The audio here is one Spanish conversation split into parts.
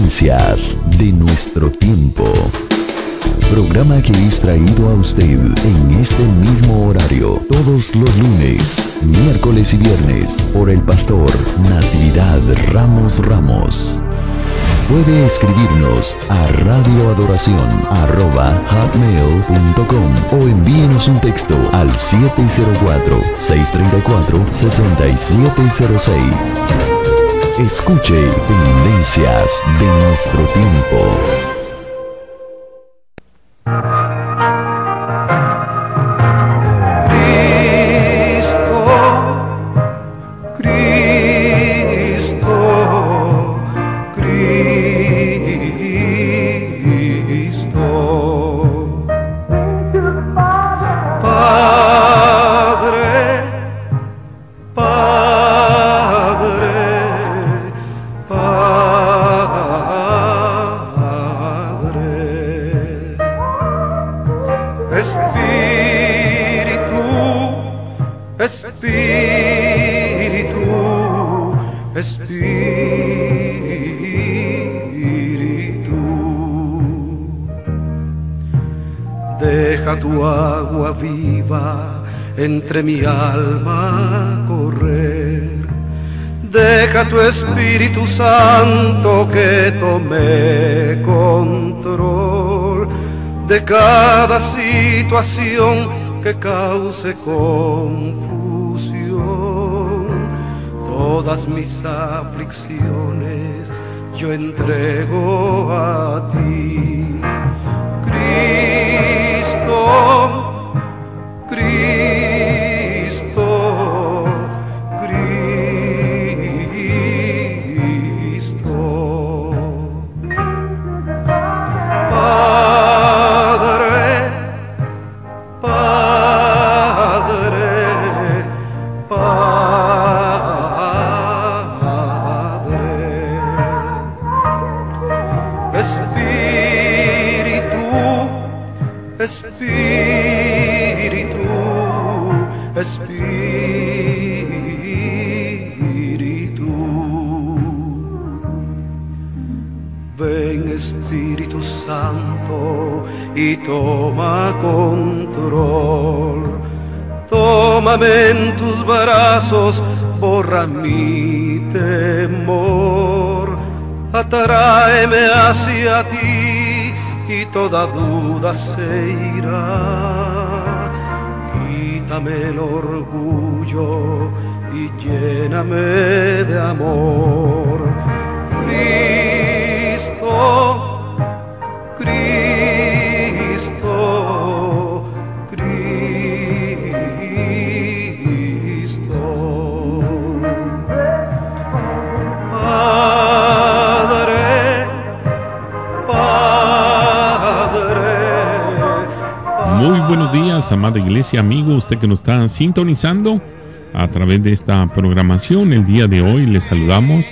Tendencias de nuestro tiempo. Programa que es traído a usted en este mismo horario todos los lunes, miércoles y viernes por el pastor Natividad Ramos. Puede escribirnos a radioadoración@hotmail.com o envíenos un texto al 704-634-6706. Escuche Tendencias de nuestro tiempo. Deja tu agua viva entre mi alma correr. Deja tu Espíritu Santo que tome control de cada situación que cause confusión. Todas mis aflicciones yo entrego a ti. Ven Espíritu Santo y toma control. Tómame en tus brazos, borra mi temor. Atráeme hacia ti y toda duda se irá. Quítame el orgullo y lléname de amor. Muy buenos días, amada iglesia, amigo, usted que nos está sintonizando a través de esta programación. El día de hoy les saludamos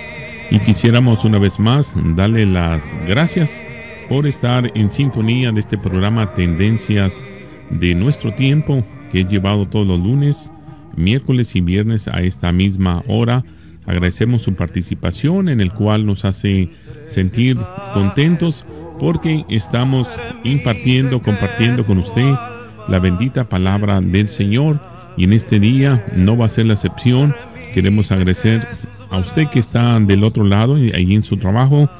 y quisiéramos una vez más darle las gracias por estar en sintonía de este programa Tendencias de nuestro tiempo, que es llevado todos los lunes, miércoles y viernes a esta misma hora. Agradecemos su participación, en el cual nos hace sentir contentos porque estamos compartiendo con usted la bendita palabra del Señor, y en este día no va a ser la excepción. Queremos agradecer a usted que está del otro lado, ahí en su trabajo,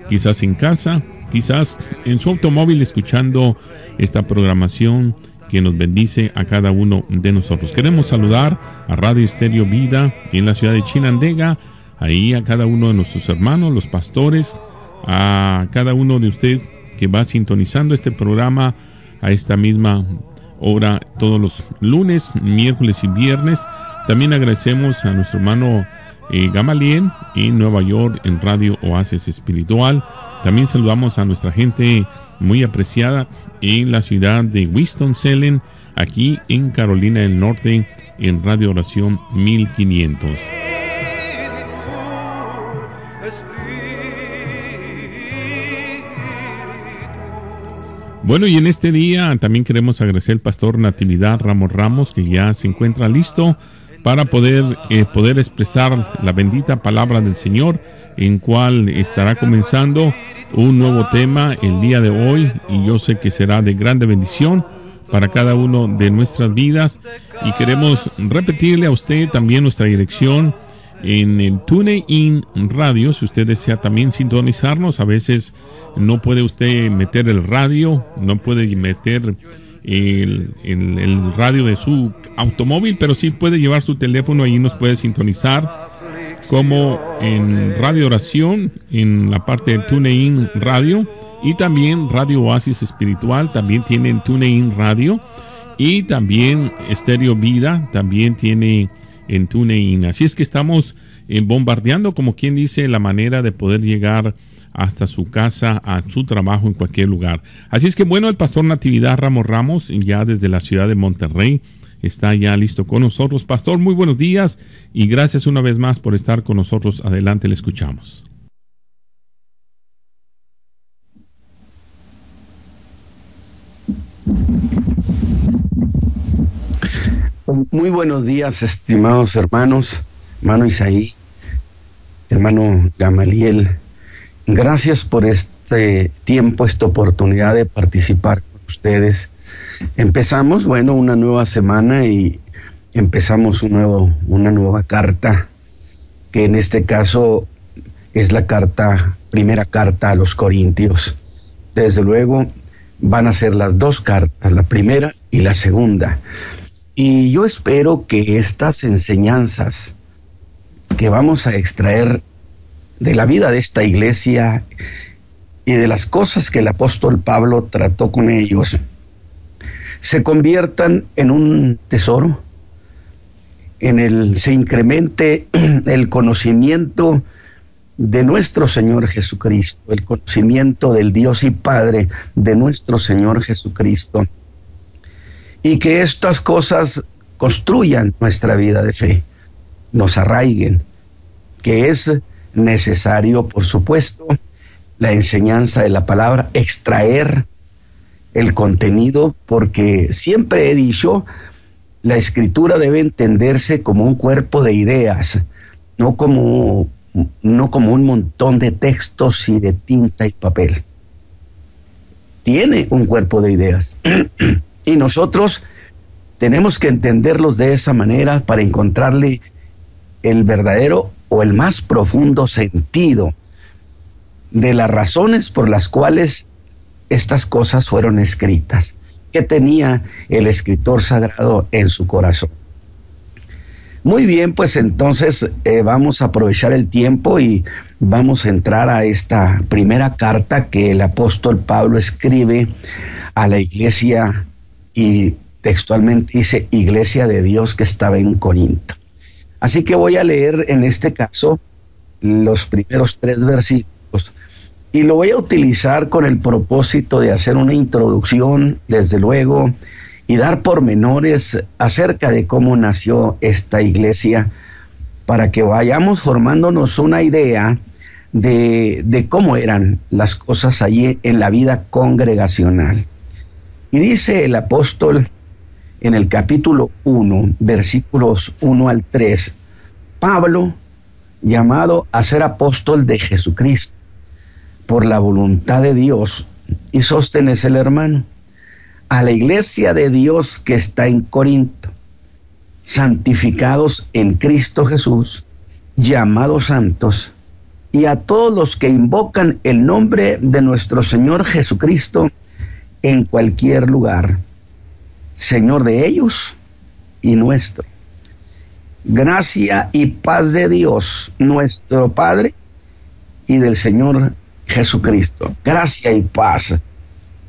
quizás en casa, quizás en su automóvil, escuchando esta programación que nos bendice a cada uno de nosotros. Queremos saludar a Radio Estéreo Vida en la ciudad de Chinandega, ahí a cada uno de nuestros hermanos, los pastores, a cada uno de usted que va sintonizando este programa a esta misma hora todos los lunes, miércoles y viernes. También agradecemos a nuestro hermano Gamaliel en Nueva York en Radio Oasis Espiritual. También saludamos a nuestra gente muy apreciada en la ciudad de Winston-Salem, aquí en Carolina del Norte, en Radio Oración 1500. Bueno, y en este día también queremos agradecer al pastor Natividad Ramos, que ya se encuentra listo para poder expresar la bendita palabra del Señor, en cual estará comenzando un nuevo tema el día de hoy, y yo sé que será de grande bendición para cada uno de nuestras vidas. Y queremos repetirle a usted también nuestra dirección en el TuneIn Radio. Si usted desea también sintonizarnos, a veces no puede usted meter el radio, no puede meter el radio de su automóvil, pero sí puede llevar su teléfono, ahí nos puede sintonizar como en Radio Oración, en la parte de TuneIn Radio, y también Radio Oasis Espiritual, también tiene TuneIn Radio, y también Estéreo Vida, también tiene en TuneIn. Así es que estamos bombardeando, como quien dice, la manera de poder llegar hasta su casa, a su trabajo, en cualquier lugar. Así es que bueno, el pastor Natividad Ramos, ya desde la ciudad de Monterrey, está ya listo con nosotros. Pastor, muy buenos días y gracias una vez más por estar con nosotros. Adelante, le escuchamos. Muy buenos días, estimados hermanos, hermano Isaí, hermano Gamaliel. Gracias por este tiempo, esta oportunidad de participar con ustedes. Empezamos, una nueva semana y empezamos una nueva carta, que en este caso es la primera carta a los Corintios. Desde luego van a ser las dos cartas, la primera y la segunda. Y yo espero que estas enseñanzas que vamos a extraer de la vida de esta iglesia y de las cosas que el apóstol Pablo trató con ellos se conviertan en un tesoro, se incremente el conocimiento de nuestro Señor Jesucristo, el conocimiento del Dios y Padre de nuestro Señor Jesucristo, y que estas cosas construyan nuestra vida de fe, nos arraiguen, que es necesario, por supuesto, la enseñanza de la palabra, extraer el contenido, porque siempre he dicho, la escritura debe entenderse como un cuerpo de ideas, no como un montón de textos y de tinta y papel. Tiene un cuerpo de ideas y nosotros tenemos que entenderlos de esa manera para encontrarle el verdadero o el más profundo sentido de las razones por las cuales estas cosas fueron escritas, que tenía el escritor sagrado en su corazón. Muy bien, pues entonces vamos a aprovechar el tiempo y vamos a entrar a esta primera carta que el apóstol Pablo escribe a la iglesia, y textualmente dice iglesia de Dios que estaba en Corinto. Así que voy a leer en este caso los primeros 3 versículos y lo voy a utilizar con el propósito de hacer una introducción, desde luego, y dar pormenores acerca de cómo nació esta iglesia, para que vayamos formándonos una idea de cómo eran las cosas allí en la vida congregacional. Y dice el apóstol en el capítulo 1, versículos 1 al 3, Pablo, llamado a ser apóstol de Jesucristo, por la voluntad de Dios, y Sóstenes el hermano, a la iglesia de Dios que está en Corinto, santificados en Cristo Jesús, llamados santos, y a todos los que invocan el nombre de nuestro Señor Jesucristo en cualquier lugar, Señor de ellos y nuestro. Gracia y paz de Dios, nuestro Padre, y del Señor Jesucristo. Gracia y paz.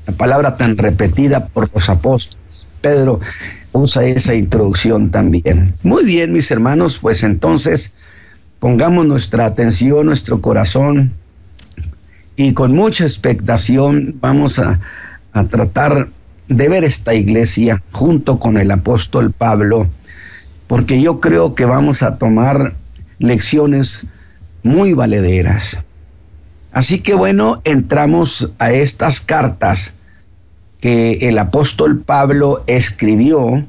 La palabra tan repetida por los apóstoles. Pedro usa esa introducción también. Muy bien, mis hermanos, pues entonces pongamos nuestra atención, nuestro corazón, y con mucha expectación vamos a tratar de ver esta iglesia junto con el apóstol Pablo, porque yo creo que vamos a tomar lecciones muy valederas. Así que bueno, entramos a estas cartas que el apóstol Pablo escribió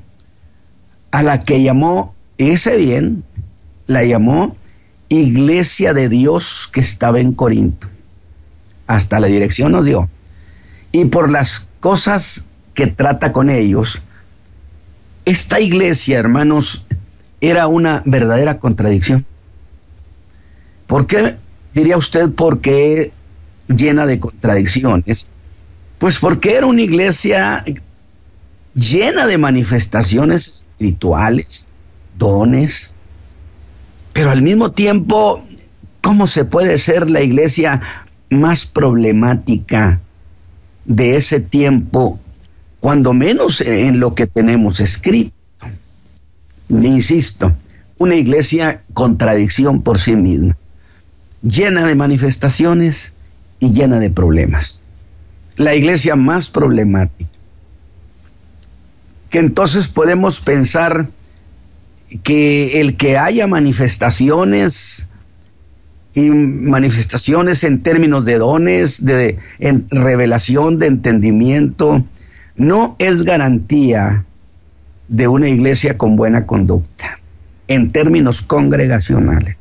a la que llamó ese bien la llamó Iglesia de Dios que estaba en Corinto. Hasta la dirección nos dio. Y por las cosas que trata con ellos, esta iglesia, hermanos, era una verdadera contradicción. ¿Por qué, diría usted, por qué llena de contradicciones? Pues porque era una iglesia llena de manifestaciones espirituales, dones, pero al mismo tiempo, ¿cómo se puede ser la iglesia más problemática de ese tiempo, cuando menos en lo que tenemos escrito? Insisto, una iglesia contradicción por sí misma, llena de manifestaciones y llena de problemas. La iglesia más problemática, que entonces podemos pensar que el que haya manifestaciones, y manifestaciones en términos de dones, en revelación, de entendimiento, no es garantía de una iglesia con buena conducta, en términos congregacionales.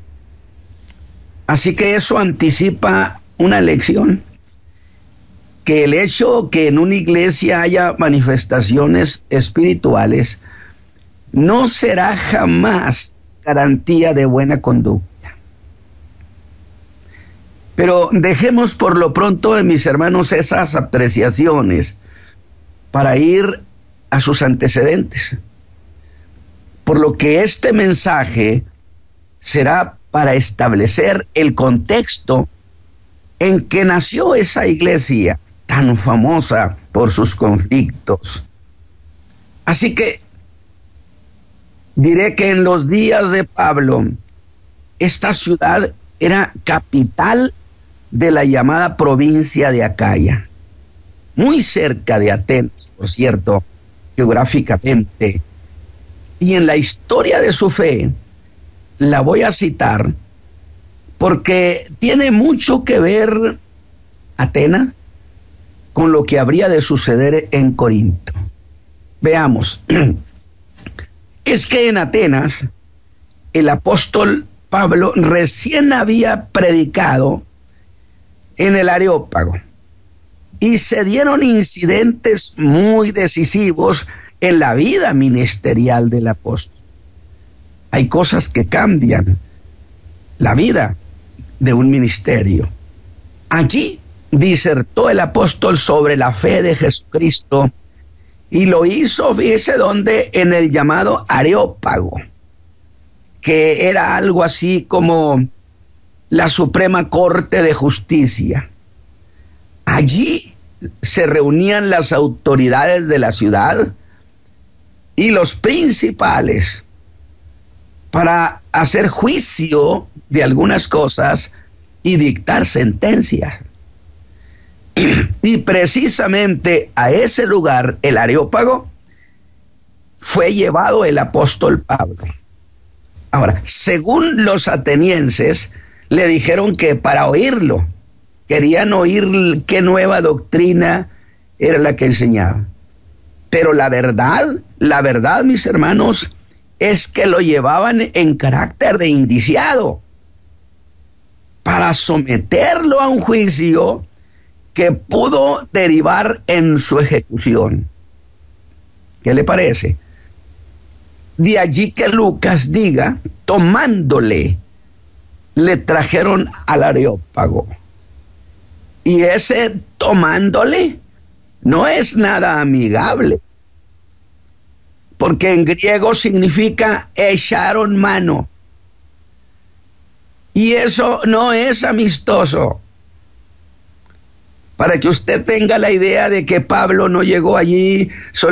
Así que eso anticipa una lección, que el hecho que en una iglesia haya manifestaciones espirituales no será jamás garantía de buena conducta. Pero dejemos por lo pronto, mis hermanos, esas apreciaciones para ir a sus antecedentes. Por lo que este mensaje será para establecer el contexto en que nació esa iglesia tan famosa por sus conflictos. Así que diré que en los días de Pablo, esta ciudad era capital de la llamada provincia de Acaya, muy cerca de Atenas, por cierto, geográficamente. Y en la historia de su fe, la voy a citar porque tiene mucho que ver Atenas con lo que habría de suceder en Corinto. Veamos. Es que en Atenas, el apóstol Pablo recién había predicado en el Areópago y se dieron incidentes muy decisivos en la vida ministerial del apóstol. Hay cosas que cambian la vida de un ministerio. Allí disertó el apóstol sobre la fe de Jesucristo y lo hizo, fíjese dónde, en el llamado Areópago, que era algo así como la Suprema Corte de Justicia. Allí se reunían las autoridades de la ciudad y los principales para hacer juicio de algunas cosas y dictar sentencias. Y precisamente a ese lugar, el Areópago, fue llevado el apóstol Pablo. Ahora, según los atenienses, le dijeron que para oírlo, querían oír qué nueva doctrina era la que enseñaba. Pero la verdad, mis hermanos, es que lo llevaban en carácter de indiciado para someterlo a un juicio que pudo derivar en su ejecución. ¿Qué le parece? De allí que Lucas diga, tomándole, le trajeron al Areópago. Y ese tomándole no es nada amigable, porque en griego significa echaron mano. Y eso no es amistoso. Para que usted tenga la idea de que Pablo no llegó allí,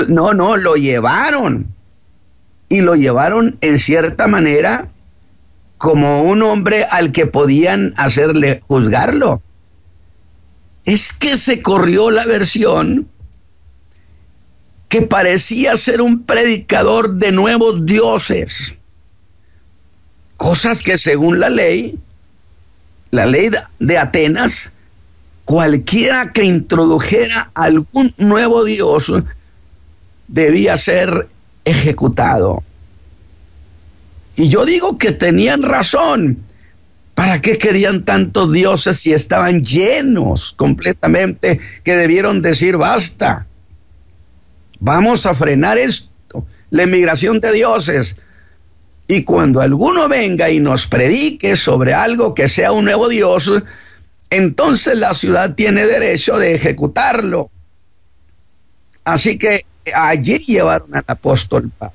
no, lo llevaron. Y lo llevaron en cierta manera como un hombre al que podían hacerle juzgarlo. Es que se corrió la versión que parecía ser un predicador de nuevos dioses. Cosas que según la ley de Atenas, cualquiera que introdujera algún nuevo dios debía ser ejecutado. Y yo digo que tenían razón. ¿Para qué querían tantos dioses si estaban llenos completamente, que debieron decir basta? Vamos a frenar esto, la emigración de dioses. Y cuando alguno venga y nos predique sobre algo que sea un nuevo dios, entonces la ciudad tiene derecho de ejecutarlo. Así que allí llevaron al apóstol Pablo.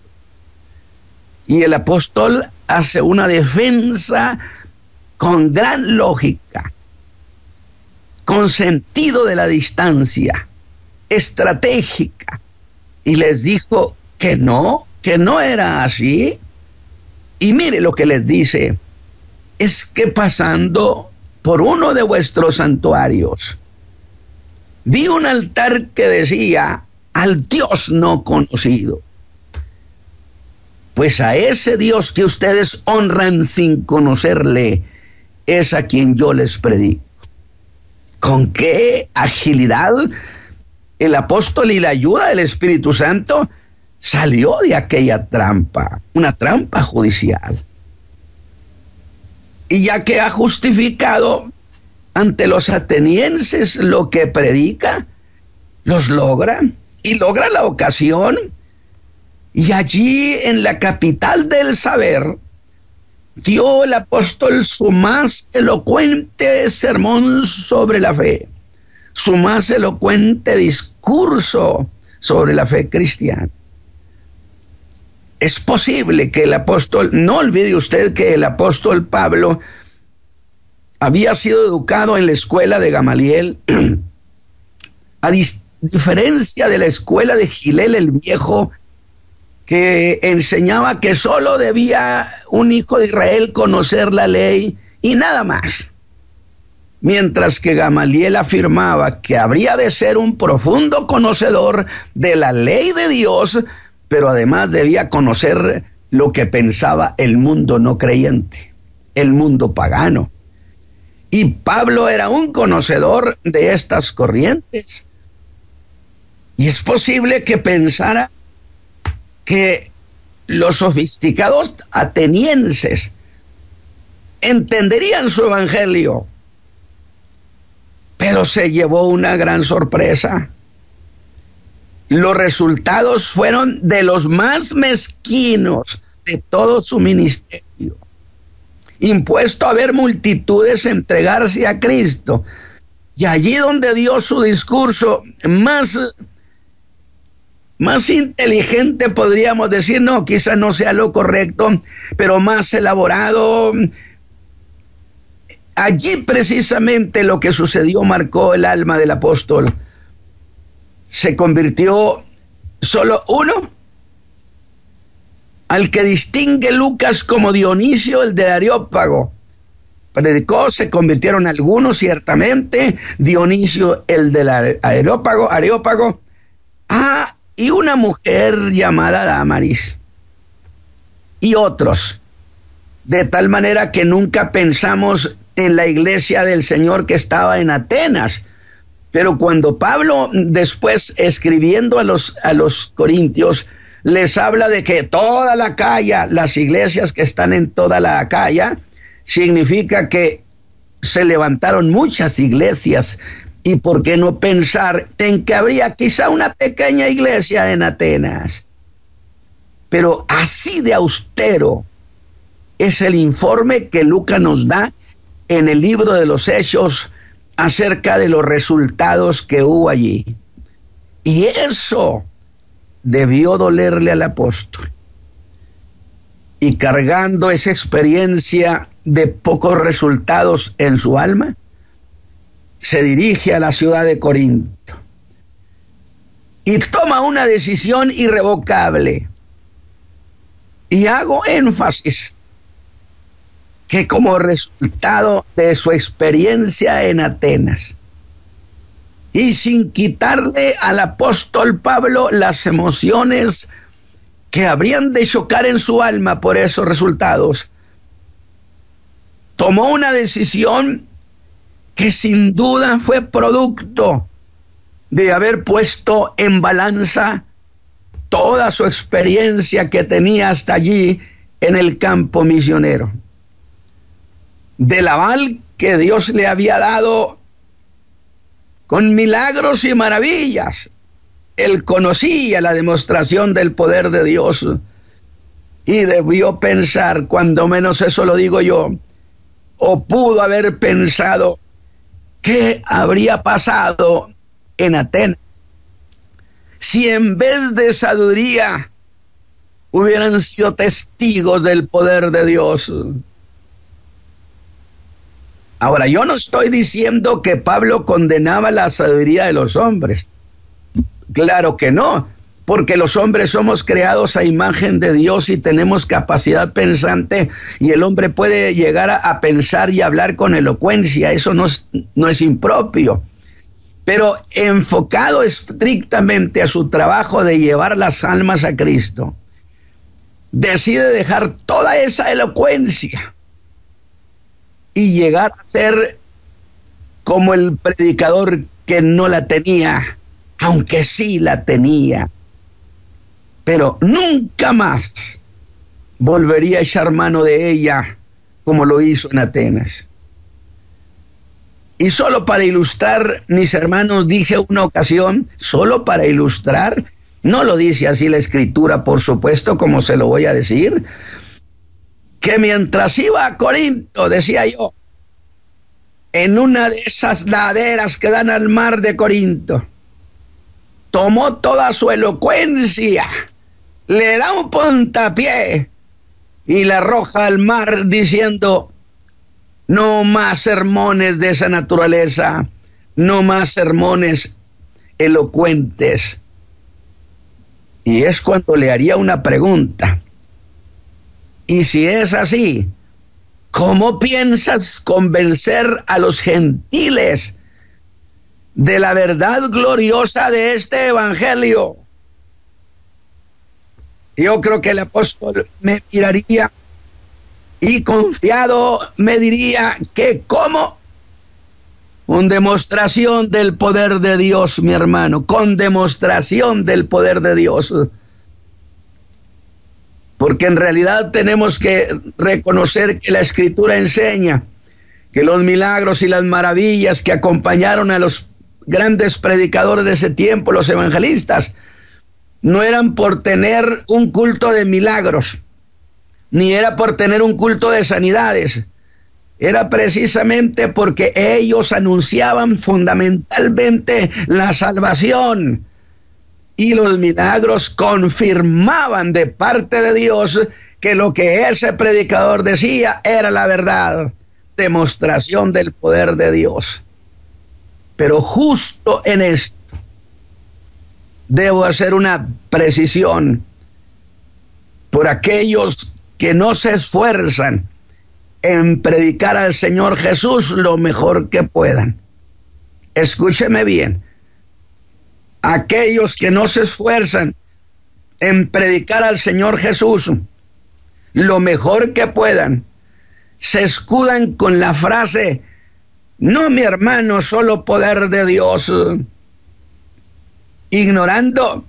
Y el apóstol hace una defensa con gran lógica, con sentido de la distancia, estratégica. Y les dijo que no era así. Y mire lo que les dice: es que pasando por uno de vuestros santuarios, vi un altar que decía: al Dios no conocido. Pues a ese Dios que ustedes honran sin conocerle, es a quien yo les predico. Con qué agilidad el apóstol y la ayuda del Espíritu Santo salió de aquella trampa, una trampa judicial. Y ya que ha justificado ante los atenienses lo que predica, los logra, y logra la ocasión. Y allí en la capital del saber dio el apóstol su más elocuente sermón sobre la fe, su más elocuente discurso sobre la fe cristiana. Es posible que el apóstol, no olvide usted que el apóstol Pablo había sido educado en la escuela de Gamaliel, a diferencia de la escuela de Gilel el Viejo, que enseñaba que solo debía un hijo de Israel conocer la ley y nada más. Mientras que Gamaliel afirmaba que habría de ser un profundo conocedor de la ley de Dios, pero además debía conocer lo que pensaba el mundo no creyente, el mundo pagano. Y Pablo era un conocedor de estas corrientes. Y es posible que pensara que los sofisticados atenienses entenderían su evangelio, pero se llevó una gran sorpresa. Los resultados fueron de los más mezquinos de todo su ministerio, impuesto a ver multitudes entregarse a Cristo. Y allí donde dio su discurso más inteligente, podríamos decir, no, quizá no sea lo correcto, pero más elaborado, allí precisamente lo que sucedió marcó el alma del apóstol. Se convirtió solo uno, al que distingue Lucas como Dionisio el de Areópago. Predicó, se convirtieron algunos ciertamente, Dionisio el del Areópago, y una mujer llamada Dámaris, y otros, de tal manera que nunca pensamos en la iglesia del Señor que estaba en Atenas. Pero cuando Pablo, después escribiendo a los corintios, les habla de que toda la Acaya, las iglesias que están en toda la Acaya, significa que se levantaron muchas iglesias. Y por qué no pensar en que habría quizá una pequeña iglesia en Atenas. Pero así de austero es el informe que Lucas nos da en el libro de los Hechos acerca de los resultados que hubo allí. Y eso debió dolerle al apóstol. Y cargando esa experiencia de pocos resultados en su alma, se dirige a la ciudad de Corinto y toma una decisión irrevocable. Y hago énfasis que como resultado de su experiencia en Atenas, y sin quitarle al apóstol Pablo las emociones que habrían de chocar en su alma por esos resultados, tomó una decisión que sin duda fue producto de haber puesto en balanza toda su experiencia que tenía hasta allí en el campo misionero, del aval que Dios le había dado con milagros y maravillas. Él conocía la demostración del poder de Dios y debió pensar, cuando menos eso lo digo yo, o pudo haber pensado, ¿qué habría pasado en Atenas si en vez de sabiduría hubieran sido testigos del poder de Dios? Ahora, yo no estoy diciendo que Pablo condenaba la sabiduría de los hombres. Claro que no, porque los hombres somos creados a imagen de Dios y tenemos capacidad pensante, y el hombre puede llegar a pensar y hablar con elocuencia. Eso no es impropio. Pero enfocado estrictamente a su trabajo de llevar las almas a Cristo, decide dejar toda esa elocuencia y llegar a ser como el predicador que no la tenía, aunque sí la tenía. Pero nunca más volvería a echar mano de ella como lo hizo en Atenas. Y solo para ilustrar, mis hermanos, dije una ocasión, solo para ilustrar, no lo dice así la Escritura, por supuesto, como se lo voy a decir, que mientras iba a Corinto, decía yo, en una de esas laderas que dan al mar de Corinto, tomó toda su elocuencia, le da un puntapié y la arroja al mar diciendo, no más sermones de esa naturaleza, no más sermones elocuentes. Y es cuando le haría una pregunta. Y si es así, ¿cómo piensas convencer a los gentiles de la verdad gloriosa de este evangelio? Yo creo que el apóstol me miraría y confiado me diría que ¿cómo? Con demostración del poder de Dios, mi hermano, con demostración del poder de Dios. Porque en realidad tenemos que reconocer que la Escritura enseña que los milagros y las maravillas que acompañaron a los grandes predicadores de ese tiempo, los evangelistas, no eran por tener un culto de milagros, ni era por tener un culto de sanidades. Era precisamente porque ellos anunciaban fundamentalmente la salvación, y los milagros confirmaban de parte de Dios que lo que ese predicador decía era la verdad, demostración del poder de Dios. Pero justo en esto debo hacer una precisión por aquellos que no se esfuerzan en predicar al Señor Jesús lo mejor que puedan. Escúcheme bien. Aquellos que no se esfuerzan en predicar al Señor Jesús lo mejor que puedan, se escudan con la frase, no, mi hermano, solo poder de Dios, ignorando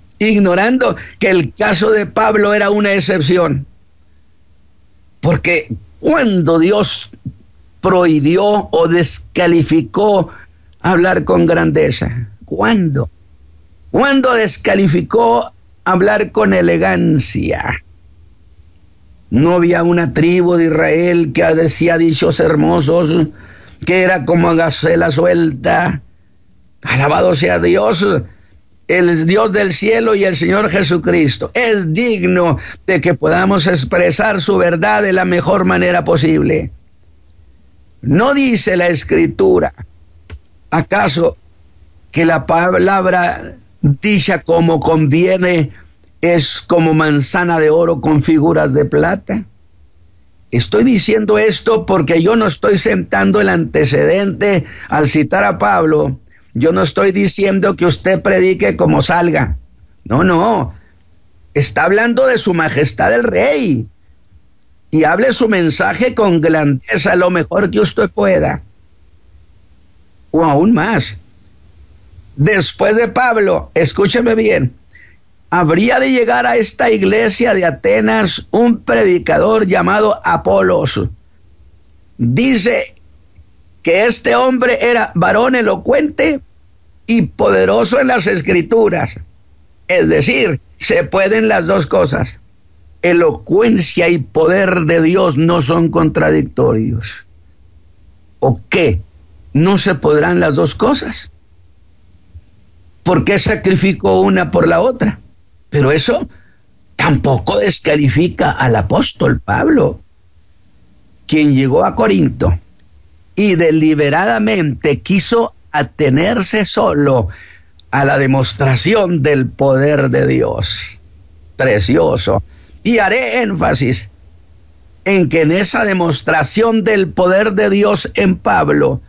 que el caso de Pablo era una excepción. Porque cuando Dios prohibió o descalificó hablar con grandeza, ¿cuándo? ¿Cuándo descalificó hablar con elegancia? No había una tribu de Israel que decía dichos hermosos, que era como gacela suelta. Alabado sea Dios, el Dios del cielo y el Señor Jesucristo. Es digno de que podamos expresar su verdad de la mejor manera posible. ¿No dice la Escritura, acaso, que la palabra dicha como conviene es como manzana de oro con figuras de plata? Estoy diciendo esto porque yo no estoy sentando el antecedente al citar a Pablo. Yo no estoy diciendo que usted predique como salga. No. Está hablando de su majestad el rey. Y hable su mensaje con grandeza, lo mejor que usted pueda. O aún más. Después de Pablo, escúcheme bien, habría de llegar a esta iglesia de Atenas un predicador llamado Apolos. Dice que este hombre era varón elocuente y poderoso en las escrituras. Es decir, se pueden las dos cosas. Elocuencia y poder de Dios no son contradictorios. ¿O qué? ¿No se podrán las dos cosas? ¿Por qué sacrificó una por la otra? Pero eso tampoco descalifica al apóstol Pablo, quien llegó a Corinto y deliberadamente quiso atenerse solo a la demostración del poder de Dios. Precioso. Y haré énfasis en que en esa demostración del poder de Dios en Pablo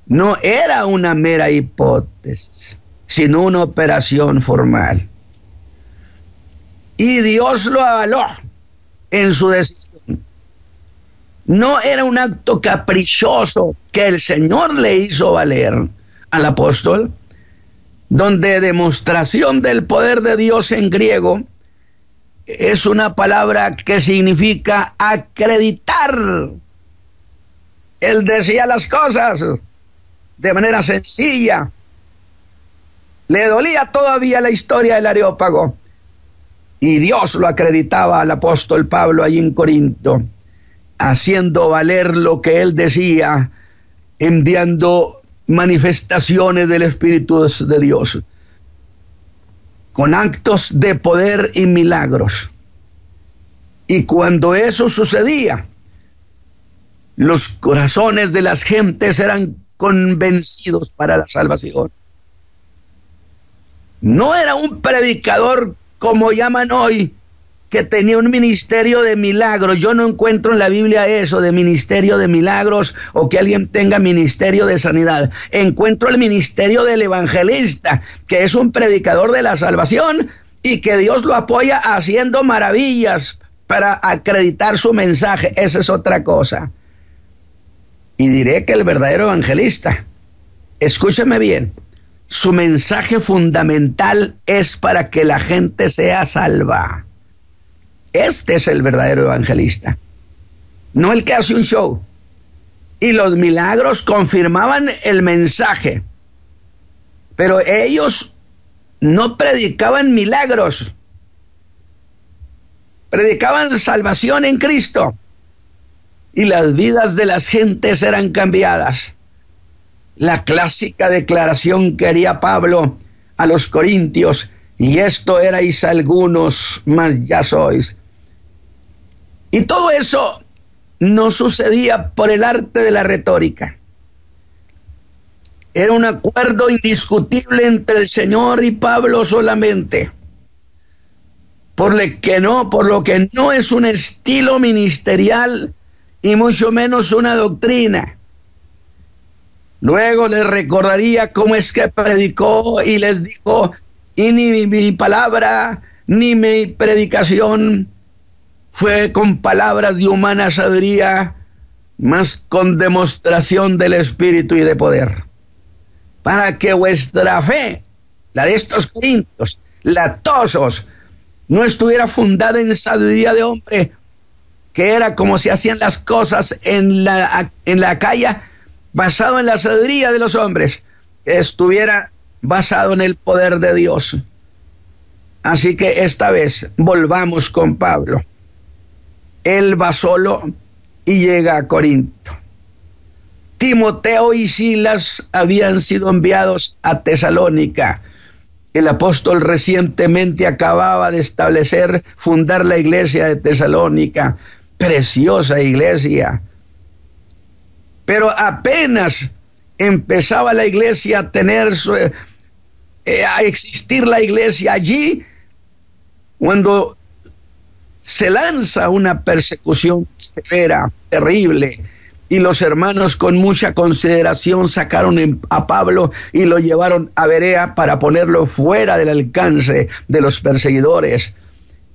no era una mera hipótesis, sino una operación formal. Y Dios lo avaló en su decisión. No era un acto caprichoso que el Señor le hizo valer al apóstol, donde demostración del poder de Dios en griego es una palabra que significa acreditar. Él decía las cosas de manera sencilla. Le dolía todavía la historia del Areópago, y Dios lo acreditaba al apóstol Pablo allí en Corinto, haciendo valer lo que él decía, enviando manifestaciones del Espíritu de Dios, con actos de poder y milagros. Y cuando eso sucedía, los corazones de las gentes eran convencidos para la salvación. No era un predicador como llaman hoy, que tenía un ministerio de milagros. Yo no encuentro en la Biblia eso de ministerio de milagros o que alguien tenga ministerio de sanidad. Encuentro el ministerio del evangelista, que es un predicador de la salvación y que Dios lo apoya haciendo maravillas para acreditar su mensaje. Esa es otra cosa. Y diré que el verdadero evangelista, escúcheme bien, su mensaje fundamental es para que la gente sea salva. Este es el verdadero evangelista, no el que hace un show. Y los milagros confirmaban el mensaje, pero ellos no predicaban milagros, predicaban salvación en Cristo, y las vidas de las gentes eran cambiadas. La clásica declaración que haría Pablo a los corintios: y esto erais algunos, mas ya sois. Y todo eso no sucedía por el arte de la retórica. Era un acuerdo indiscutible entre el Señor y Pablo solamente. Por lo que no es un estilo ministerial y mucho menos una doctrina. Luego les recordaría cómo es que predicó y les dijo: y ni mi palabra ni mi predicación fue con palabras de humana sabiduría, mas con demostración del Espíritu y de poder, para que vuestra fe, la de estos corintios, latosos, no estuviera fundada en sabiduría de hombre, que era como se hacían las cosas en la calle, basado en la sabiduría de los hombres, que estuviera basado en el poder de Dios. Así que esta vez volvamos con Pablo. Él va solo y llega a Corinto. Timoteo y Silas habían sido enviados a Tesalónica. El apóstol recientemente acababa de fundar la iglesia de Tesalónica. Preciosa iglesia. Pero apenas empezaba la iglesia a existir la iglesia allí, cuando se lanza una persecución severa, terrible, y los hermanos con mucha consideración sacaron a Pablo y lo llevaron a Berea para ponerlo fuera del alcance de los perseguidores.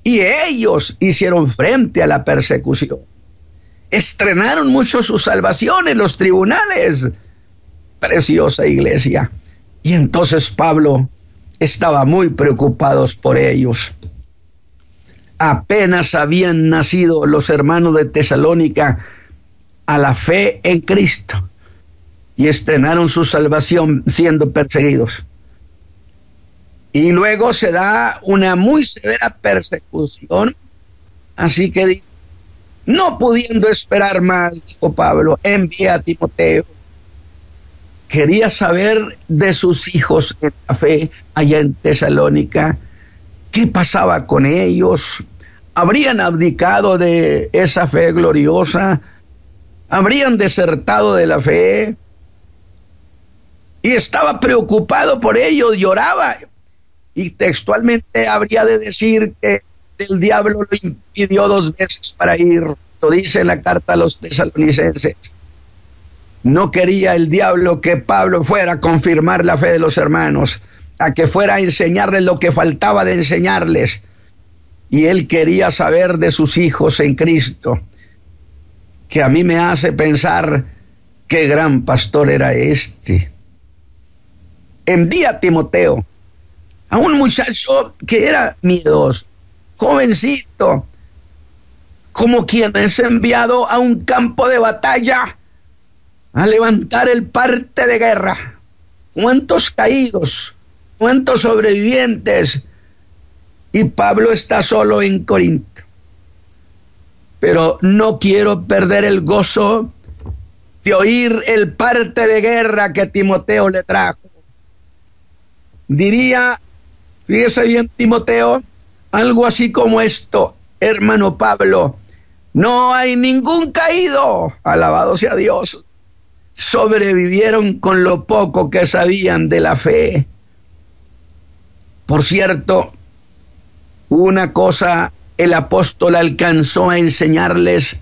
Y ellos hicieron frente a la persecución. Estrenaron mucho su salvación en los tribunales. Preciosa iglesia. Y entonces Pablo estaba muy preocupados por ellos. Apenas habían nacido los hermanos de Tesalónica a la fe en Cristo y estrenaron su salvación siendo perseguidos. Y luego se da una muy severa persecución. Así que, no pudiendo esperar más, dijo Pablo, envía a Timoteo. Quería saber de sus hijos en la fe allá en Tesalónica. ¿Qué pasaba con ellos? ¿Habrían abdicado de esa fe gloriosa? ¿Habrían desertado de la fe? Y estaba preocupado por ellos, lloraba. Y textualmente habría de decir que el diablo lo impidió 2 veces para ir. Lo dice en la carta a los tesalonicenses. No quería el diablo que Pablo fuera a confirmar la fe de los hermanos, a que fuera a enseñarles lo que faltaba de enseñarles. Y él quería saber de sus hijos en Cristo, que a mí me hace pensar qué gran pastor era este. Envía a Timoteo, a un muchacho que era miedoso, jovencito, como quien es enviado a un campo de batalla a levantar el parte de guerra. ¿Cuántos caídos? ¿Cuántos sobrevivientes? Y Pablo está solo en Corinto. Pero no quiero perder el gozo de oír el parte de guerra que Timoteo le trajo. Diría, fíjese bien Timoteo, algo así como esto: hermano Pablo, no hay ningún caído, alabado sea Dios. Sobrevivieron con lo poco que sabían de la fe. Por cierto, una cosa el apóstol alcanzó a enseñarles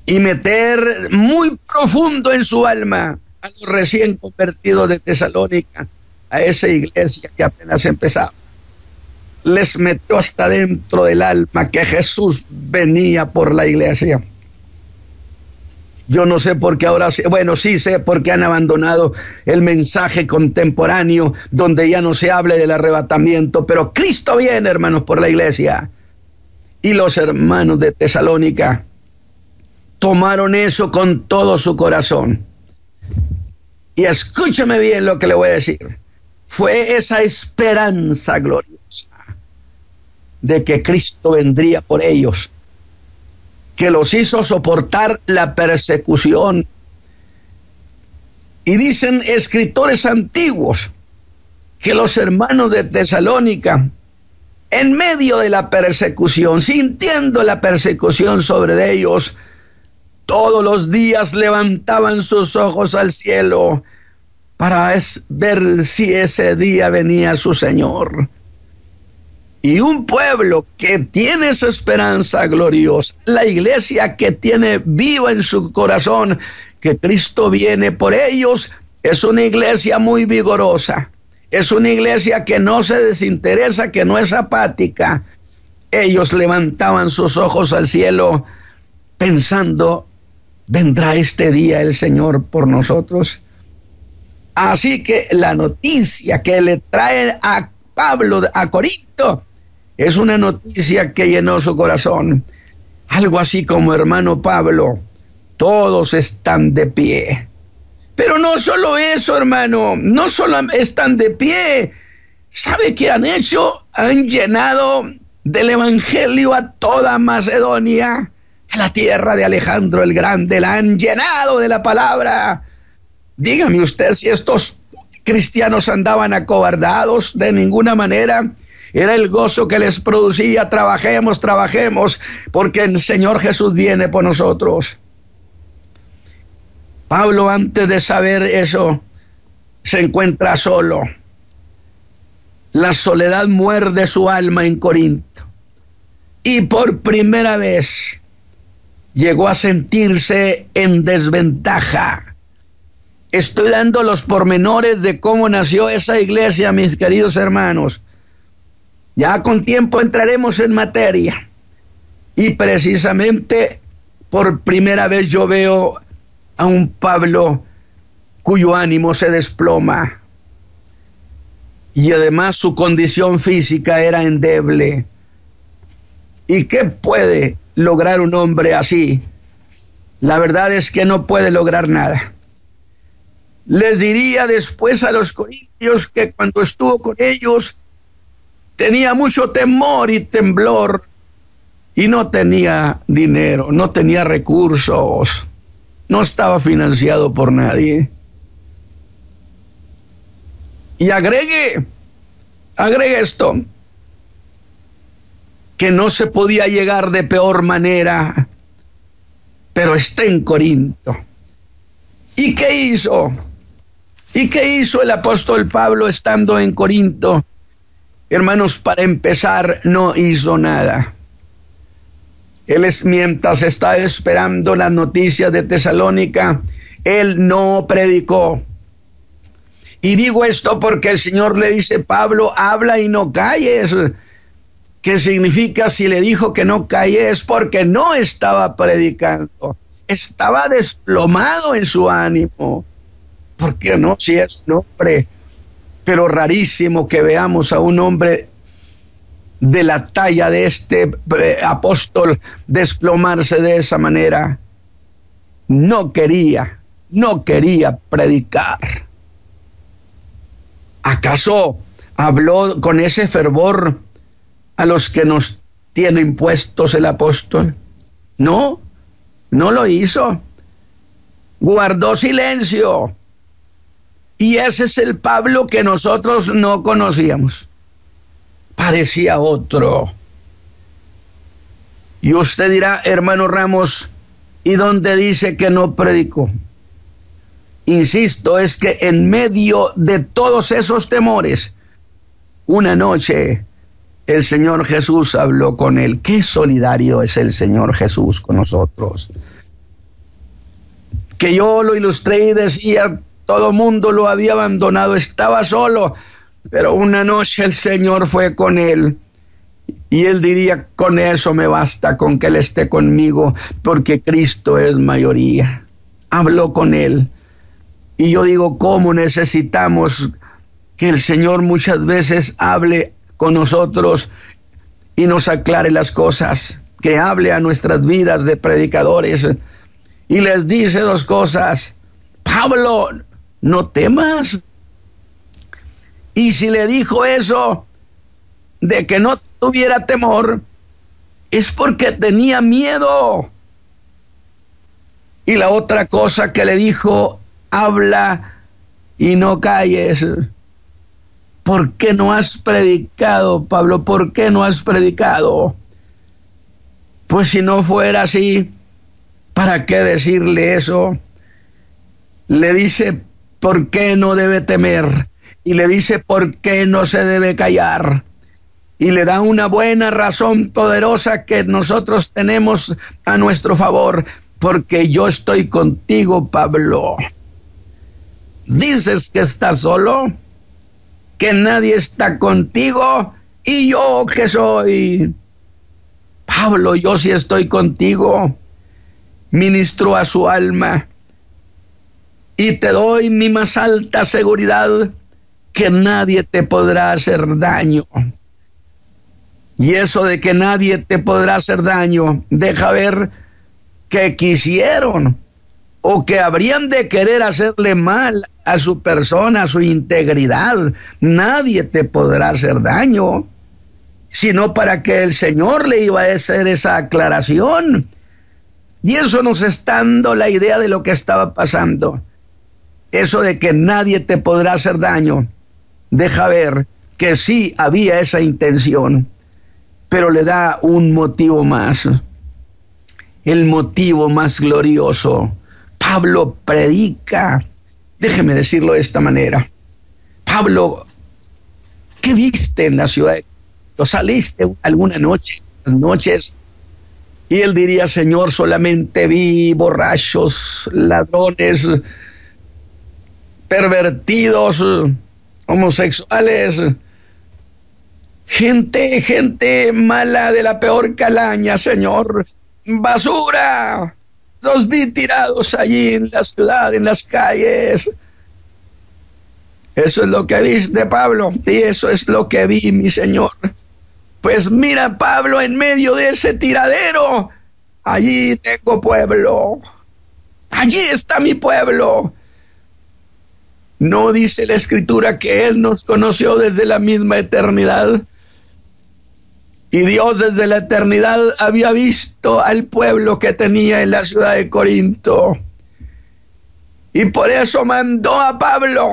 y meter muy profundo en su alma a los recién convertidos de Tesalónica, a esa iglesia que apenas empezaba. Les metió hasta dentro del alma que Jesús venía por la iglesia. Yo no sé por qué ahora, bueno, sí sé por qué han abandonado el mensaje contemporáneo donde ya no se hable del arrebatamiento, pero Cristo viene, hermanos, por la iglesia. Y los hermanos de Tesalónica tomaron eso con todo su corazón. Y escúcheme bien lo que le voy a decir. Fue esa esperanza gloriosa de que Cristo vendría por ellos que los hizo soportar la persecución. Y dicen escritores antiguos que los hermanos de Tesalónica, en medio de la persecución, sintiendo la persecución sobre ellos, todos los días levantaban sus ojos al cielo para ver si ese día venía su Señor. Y un pueblo que tiene esa esperanza gloriosa, la iglesia que tiene viva en su corazón que Cristo viene por ellos, es una iglesia muy vigorosa. Es una iglesia que no se desinteresa, que no es apática. Ellos levantaban sus ojos al cielo pensando, ¿vendrá este día el Señor por nosotros? Así que la noticia que le trae a Pablo a Corinto es una noticia que llenó su corazón. Algo así como, hermano Pablo, todos están de pie. Pero no solo eso, hermano, no solo están de pie. ¿Sabe qué han hecho? Han llenado del evangelio a toda Macedonia, a la tierra de Alejandro el Grande. La han llenado de la palabra. Dígame usted si estos cristianos andaban acobardados. De ninguna manera. Era el gozo que les producía. Trabajemos, porque el Señor Jesús viene por nosotros. Pablo, antes de saber eso, se encuentra solo. La soledad muerde su alma en Corinto. Y por primera vez llegó a sentirse en desventaja. Estoy dando los pormenores de cómo nació esa iglesia, mis queridos hermanos. Ya con tiempo entraremos en materia. Y precisamente por primera vez yo veo a un Pablo cuyo ánimo se desploma. y además su condición física era endeble. ¿Y qué puede lograr un hombre así? La verdad es que no puede lograr nada. Les diría después a los corintios que cuando estuvo con ellos tenía mucho temor y temblor y no tenía dinero, no tenía recursos, no estaba financiado por nadie. Y agregue esto, que no se podía llegar de peor manera, pero está en Corinto. ¿Y qué hizo? ¿Y qué hizo el apóstol Pablo estando en Corinto? Hermanos, para empezar, no hizo nada. Mientras estaba esperando las noticias de Tesalónica, él no predicó. Y digo esto porque el Señor le dice, Pablo, habla y no calles. ¿Qué significa? Si le dijo que no calles, porque no estaba predicando. Estaba desplomado en su ánimo. ¿Por qué no? Si es un hombre, pero rarísimo que veamos a un hombre de la talla de este apóstol desplomarse de esa manera. No quería predicar. ¿Acaso habló con ese fervor a los que nos tiene impuestos el apóstol? No lo hizo. Guardó silencio. Y ese es el Pablo que nosotros no conocíamos. Parecía otro. Y usted dirá, hermano Ramos, ¿y dónde dice que no predicó? Insisto, es que en medio de todos esos temores, una noche el Señor Jesús habló con él. Qué solidario es el Señor Jesús con nosotros. Que yo lo ilustré y decía, todo mundo lo había abandonado, estaba solo, pero una noche el Señor fue con él. Y él diría, con eso me basta, con que él esté conmigo, porque Cristo es mayoría. Habló con él. Y yo digo, ¿cómo necesitamos que el Señor muchas veces hable con nosotros y nos aclare las cosas? Que hable a nuestras vidas de predicadores y les dice dos cosas. Pablo, no temas. Y si le dijo eso de que no tuviera temor, es porque tenía miedo. Y la otra cosa que le dijo, habla y no calles. ¿Por qué no has predicado, Pablo? ¿Por qué no has predicado? Pues si no fuera así, ¿para qué decirle eso? Le dice, ¿por qué no debe temer? Y le dice, ¿por qué no se debe callar? Y le da una buena razón poderosa que nosotros tenemos a nuestro favor, porque yo estoy contigo, Pablo. Dices que estás solo, que nadie está contigo, y yo que soy. Pablo, yo sí estoy contigo. Ministro a su alma y te doy mi más alta seguridad que nadie te podrá hacer daño. Y eso de que nadie te podrá hacer daño deja ver que quisieron o que habrían de querer hacerle mal a su persona, a su integridad. Nadie te podrá hacer daño, sino para que el Señor le iba a hacer esa aclaración. Y eso nos está dando la idea de lo que estaba pasando. Eso de que nadie te podrá hacer daño deja ver que sí había esa intención, pero le da un motivo más, el motivo más glorioso. Pablo predica. Déjeme decirlo de esta manera. Pablo, ¿qué viste en la ciudad? ¿Saliste alguna noche, las noches? Y él diría, Señor, solamente vi borrachos, ladrones, pervertidos, homosexuales, gente mala de la peor calaña, Señor, basura. Los vi tirados allí en la ciudad, en las calles. Eso es lo que viste, Pablo, y eso es lo que vi, mi Señor. Pues mira, Pablo, en medio de ese tiradero, allí tengo pueblo. Allí está mi pueblo. ¿No dice la Escritura que Él nos conoció desde la misma eternidad? Y Dios desde la eternidad había visto al pueblo que tenía en la ciudad de Corinto. Y por eso mandó a Pablo: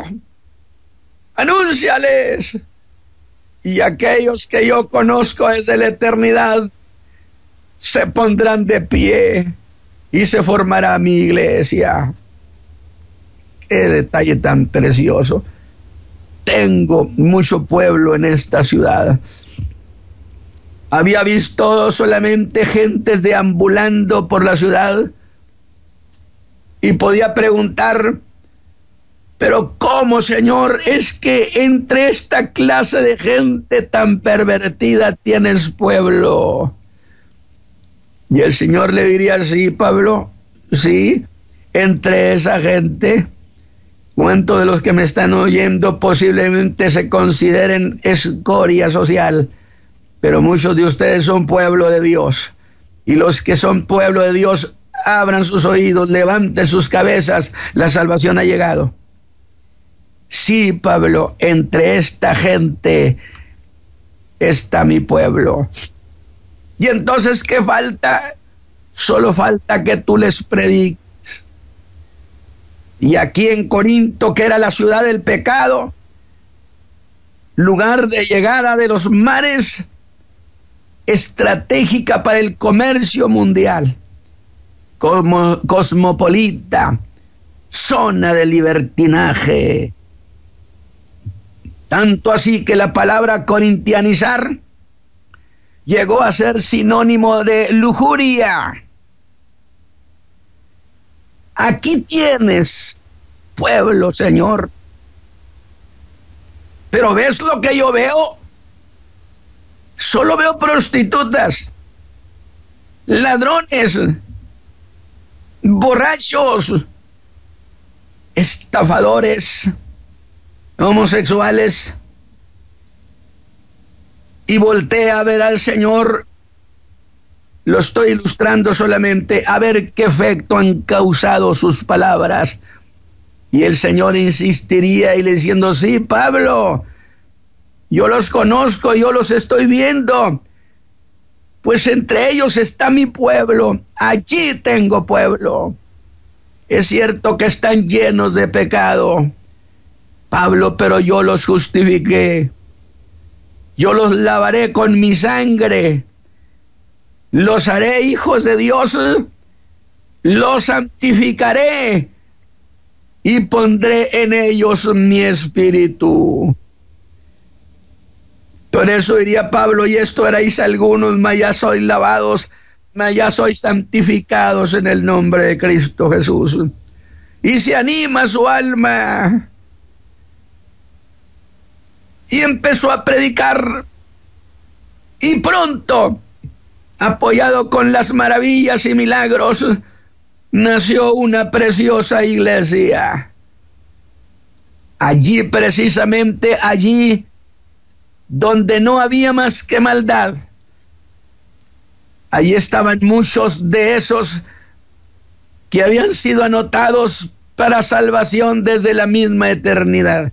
anúnciales. Y aquellos que yo conozco desde la eternidad se pondrán de pie y se formará mi iglesia. Qué detalle tan precioso. Tengo mucho pueblo en esta ciudad. Había visto solamente gentes deambulando por la ciudad y podía preguntar: pero ¿cómo, Señor, es que entre esta clase de gente tan pervertida tienes pueblo? Y el Señor le diría: sí, Pablo, sí, entre esa gente, ¿cuántos de los que me están oyendo posiblemente se consideren escoria social? Pero muchos de ustedes son pueblo de Dios. Y los que son pueblo de Dios, abran sus oídos, levanten sus cabezas, la salvación ha llegado. Sí, Pablo, entre esta gente está mi pueblo. Y entonces, ¿qué falta? Solo falta que tú les prediques. Y aquí en Corinto, que era la ciudad del pecado, lugar de llegada de los mares, estratégica para el comercio mundial, como cosmopolita, zona de libertinaje. Tanto así que la palabra corintianizar llegó a ser sinónimo de lujuria. Aquí tienes pueblo, Señor. Pero ¿ves lo que yo veo? Solo veo prostitutas, ladrones, borrachos, estafadores, homosexuales. Y voltea a ver al Señor. Lo estoy ilustrando solamente a ver qué efecto han causado sus palabras. Y el Señor insistiría y le diciendo: sí, Pablo, yo los conozco, yo los estoy viendo. Pues entre ellos está mi pueblo. Allí tengo pueblo. Es cierto que están llenos de pecado, Pablo, pero yo los justifiqué. Yo los lavaré con mi sangre. Los haré hijos de Dios. Los santificaré y pondré en ellos mi espíritu. Por eso diría Pablo: y esto erais algunos, mas ya sois lavados, mas ya sois santificados en el nombre de Cristo Jesús. Y se anima su alma. Y empezó a predicar. Y pronto, apoyado con las maravillas y milagros, nació una preciosa iglesia. Allí, precisamente allí, donde no había más que maldad, allí estaban muchos de esos que habían sido anotados para salvación desde la misma eternidad.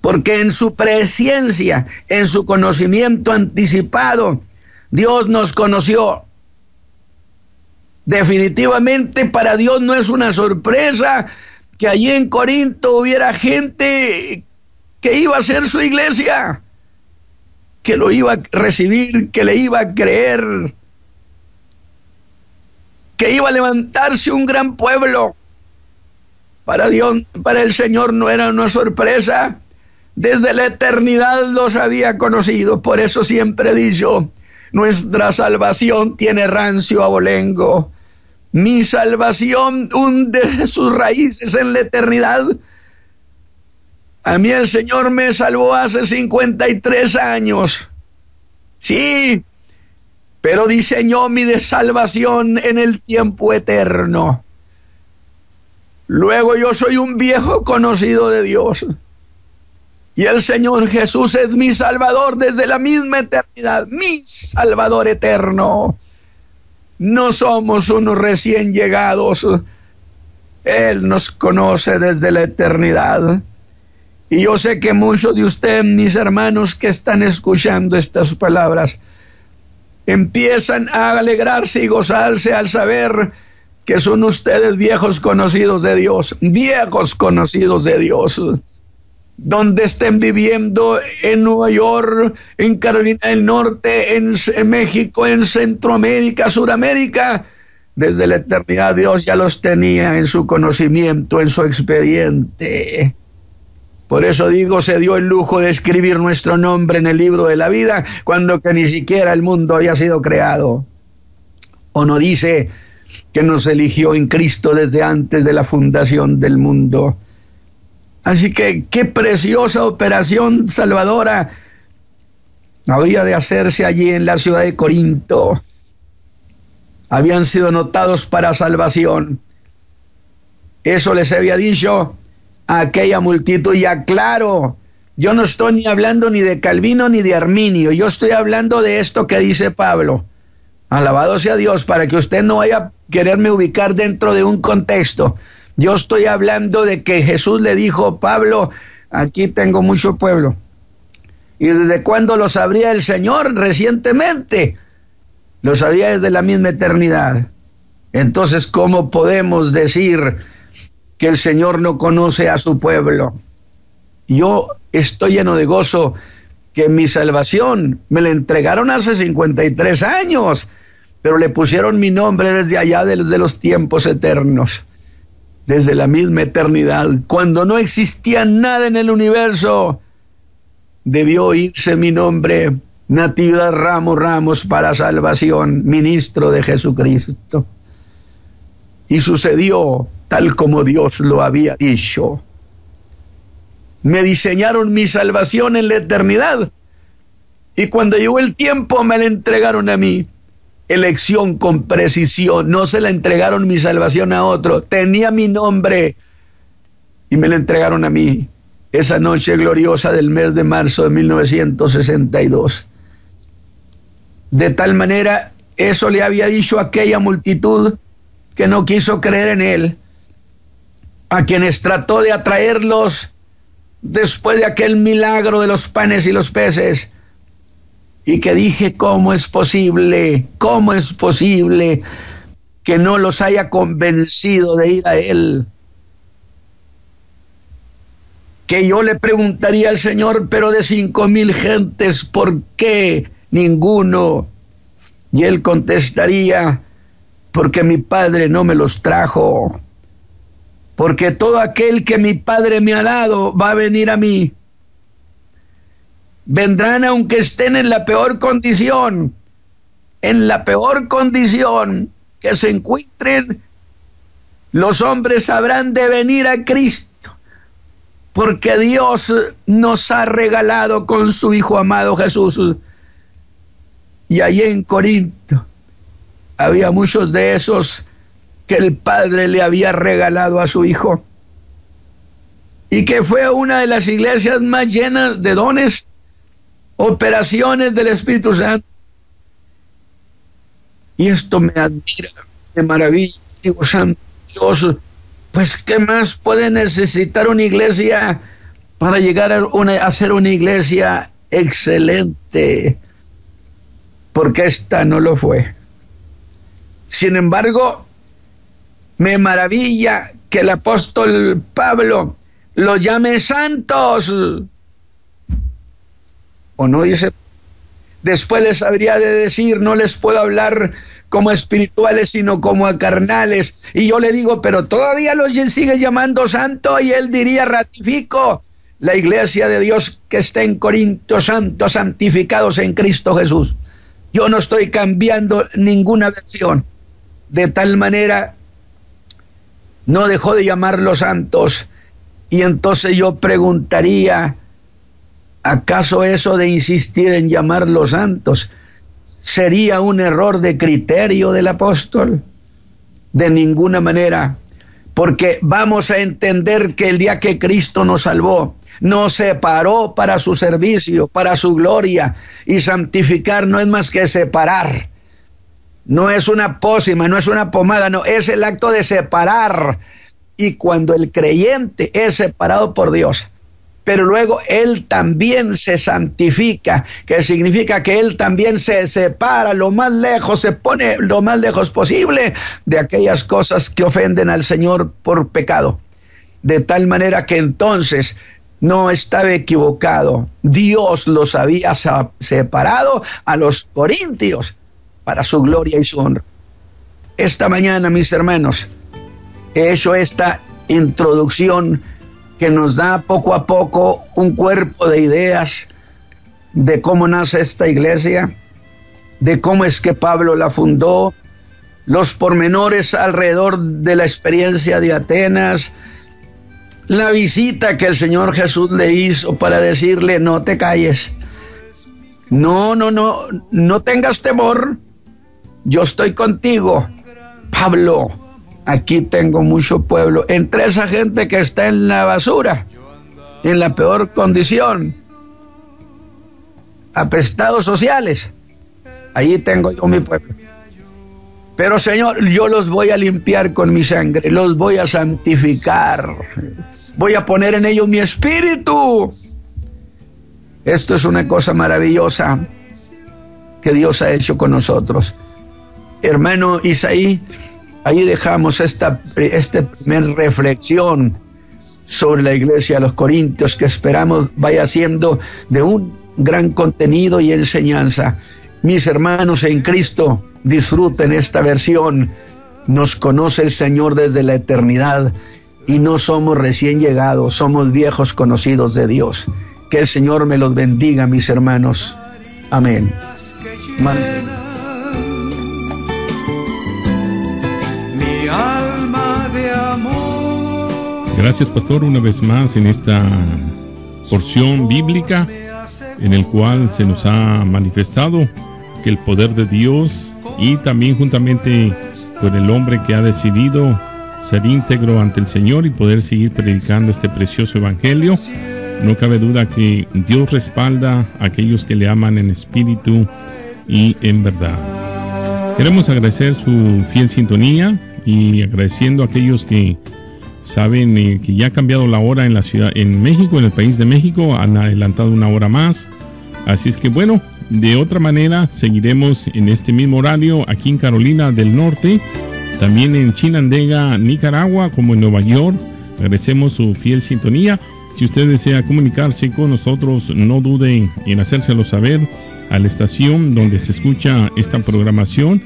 Porque en su presciencia, en su conocimiento anticipado, Dios nos conoció. Definitivamente para Dios no es una sorpresa que allí en Corinto hubiera gente que iba a ser su iglesia, que lo iba a recibir, que le iba a creer, que iba a levantarse un gran pueblo. Para Dios, para el Señor no era una sorpresa. Desde la eternidad los había conocido. Por eso siempre he dicho: nuestra salvación tiene rancio abolengo. Mi salvación hunde sus raíces en la eternidad. A mí el Señor me salvó hace 53 años. Sí, pero diseñó mi salvación en el tiempo eterno. Luego yo soy un viejo conocido de Dios. Y el Señor Jesús es mi Salvador desde la misma eternidad, mi Salvador eterno. No somos unos recién llegados. Él nos conoce desde la eternidad. Y yo sé que muchos de ustedes, mis hermanos, que están escuchando estas palabras, empiezan a alegrarse y gozarse al saber que son ustedes viejos conocidos de Dios, viejos conocidos de Dios. Donde estén viviendo, en Nueva York, en Carolina del Norte, en México, en Centroamérica, Suramérica, desde la eternidad Dios ya los tenía en su conocimiento, en su expediente. Por eso digo, se dio el lujo de escribir nuestro nombre en el libro de la vida, cuando que ni siquiera el mundo había sido creado. ¿O no dice que nos eligió en Cristo desde antes de la fundación del mundo? Así que qué preciosa operación salvadora habría de hacerse allí en la ciudad de Corinto. Habían sido notados para salvación. Eso les había dicho a aquella multitud. Y aclaro, yo no estoy ni hablando ni de Calvino ni de Arminio. Yo estoy hablando de esto que dice Pablo. Alabado sea Dios, para que usted no vaya a quererme ubicar dentro de un contexto. Yo estoy hablando de que Jesús le dijo, Pablo, aquí tengo mucho pueblo. ¿Y desde cuándo lo sabría el Señor? Recientemente. Lo sabía desde la misma eternidad. Entonces, ¿cómo podemos decir que el Señor no conoce a su pueblo? Yo estoy lleno de gozo que mi salvación me la entregaron hace 53 años, pero le pusieron mi nombre desde allá de los tiempos eternos. Desde la misma eternidad, cuando no existía nada en el universo, debió oírse mi nombre, Natividad Ramos para salvación, ministro de Jesucristo. Y sucedió tal como Dios lo había dicho. Me diseñaron mi salvación en la eternidad, y cuando llegó el tiempo me la entregaron a mí. Elección con precisión, no se la entregaron mi salvación a otro, tenía mi nombre y me la entregaron a mí esa noche gloriosa del mes de marzo de 1962. De tal manera, eso le había dicho a aquella multitud que no quiso creer en él, a quienes trató de atraerlos después de aquel milagro de los panes y los peces. Y que dije, ¿cómo es posible que no los haya convencido de ir a él? Que yo le preguntaría al Señor, pero de 5,000 gentes, ¿por qué ninguno? Y él contestaría, porque mi Padre no me los trajo. Porque todo aquel que mi Padre me ha dado va a venir a mí. Vendrán aunque estén en la peor condición que se encuentren, los hombres habrán de venir a Cristo, porque Dios nos ha regalado con su Hijo amado Jesús. Y allí en Corinto había muchos de esos que el Padre le había regalado a su Hijo, y que fue una de las iglesias más llenas de dones, operaciones del Espíritu Santo. Y esto me admira, me maravilla. Digo, santo Dios, pues ¿qué más puede necesitar una iglesia para llegar a ser una iglesia excelente? Porque esta no lo fue. Sin embargo, me maravilla que el apóstol Pablo los llame santos. ¿O no dice? Después les habría de decir, no les puedo hablar como espirituales, sino como a carnales. Y yo le digo, pero todavía los sigue llamando santo, y él diría, ratifico, la iglesia de Dios que está en Corinto, santos, santificados en Cristo Jesús. Yo no estoy cambiando ninguna versión. De tal manera, no dejó de llamarlos santos. Y entonces yo preguntaría, ¿acaso eso de insistir en llamarlos santos sería un error de criterio del apóstol? De ninguna manera. porque vamos a entender que el día que Cristo nos salvó, nos separó para su servicio, para su gloria, y santificar no es más que separar. No es una pócima, no es una pomada, no, es el acto de separar. Y cuando el creyente es separado por Dios, pero luego él también se santifica, que significa que él también se separa lo más lejos, se pone lo más lejos posible de aquellas cosas que ofenden al Señor por pecado. De tal manera que entonces no estaba equivocado. Dios los había separado a los corintios para su gloria y su honra. Esta mañana, mis hermanos, he hecho esta introducción que nos da poco a poco un cuerpo de ideas de cómo nace esta iglesia, de cómo es que Pablo la fundó, los pormenores alrededor de la experiencia de Atenas, la visita que el Señor Jesús le hizo para decirle: no te calles, no tengas temor, yo estoy contigo. Pablo, aquí tengo mucho pueblo, entre esa gente que está en la basura, en la peor condición, apestados sociales, allí tengo yo mi pueblo. Pero Señor, yo los voy a limpiar con mi sangre, los voy a santificar, voy a poner en ellos mi espíritu. Esto es una cosa maravillosa que Dios ha hecho con nosotros. Hermano Isaí, ahí dejamos esta primera reflexión sobre la iglesia de los Corintios, que esperamos vaya siendo de un gran contenido y enseñanza. Mis hermanos en Cristo, disfruten esta versión. Nos conoce el Señor desde la eternidad y no somos recién llegados, somos viejos conocidos de Dios. Que el Señor me los bendiga, mis hermanos. Amén. Gracias, pastor, una vez más en esta porción bíblica en el cual se nos ha manifestado que el poder de Dios, y también juntamente con el hombre que ha decidido ser íntegro ante el Señor y poder seguir predicando este precioso evangelio, no cabe duda que Dios respalda a aquellos que le aman en espíritu y en verdad. Queremos agradecer su fiel sintonía y agradeciendo a aquellos que saben que ya ha cambiado la hora en la ciudad, en México, en el país de México, han adelantado una hora más. Así es que bueno, de otra manera seguiremos en este mismo horario aquí en Carolina del Norte, también en Chinandega, Nicaragua, como en Nueva York. Agradecemos su fiel sintonía. Si usted desea comunicarse con nosotros, no duden en hacérselo saber a la estación donde se escucha esta programación,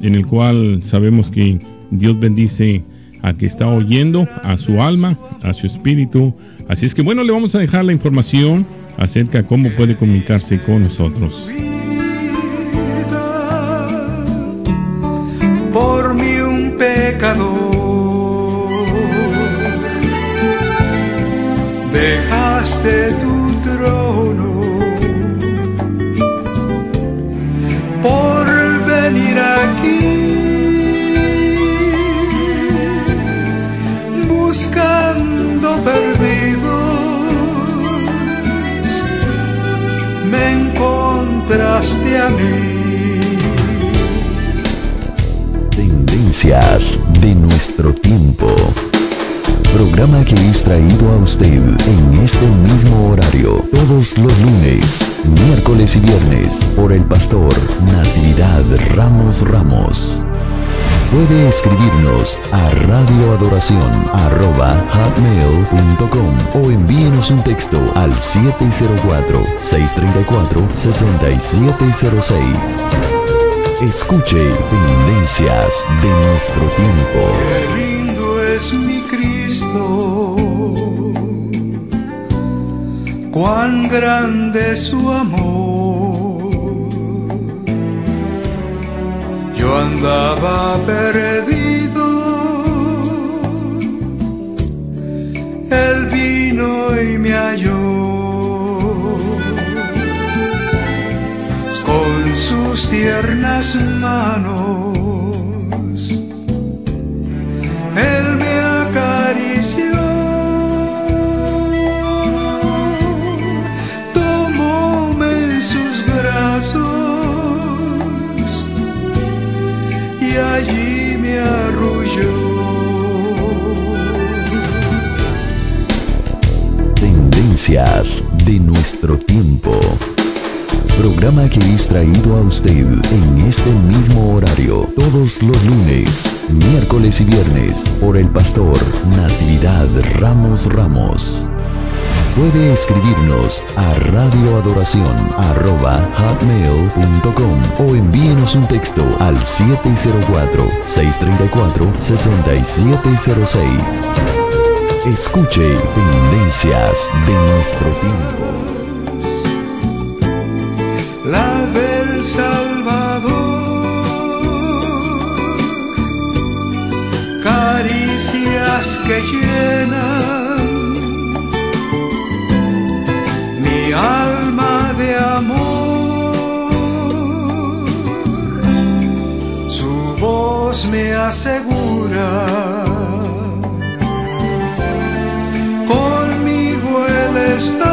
en el cual sabemos que Dios bendice a que está oyendo, a su alma, a su espíritu. Así es que bueno, le vamos a dejar la información acerca de cómo puede comunicarse con nosotros. Por mí un pecador, dejaste tu trono por venir aquí, buscando perdidos, me encontraste a mí. Tendencias de nuestro tiempo. Programa que es traído a usted en este mismo horario todos los lunes, miércoles y viernes por el pastor Natividad Ramos. Puede escribirnos a radioadoración@hotmail.com o envíenos un texto al 704-634-6706. Escuche Tendencias de nuestro tiempo. Qué lindo es mi Cristo, cuán grande es su amor. Yo andaba perdido, Él vino y me halló, con sus tiernas manos Él me acariciou. brazos y allí me arrulló. Tendencias de nuestro tiempo. Programa que es traído a usted en este mismo horario todos los lunes, miércoles y viernes por el pastor Natividad Ramos Ramos. Puede escribirnos a radioadoración@hotmail.com o envíenos un texto al 704-634-6706. Escuche Tendencias de nuestro tiempo. La del Salvador, caricias que llenan mi alma de amor. Su voz me asegura, conmigo Él está.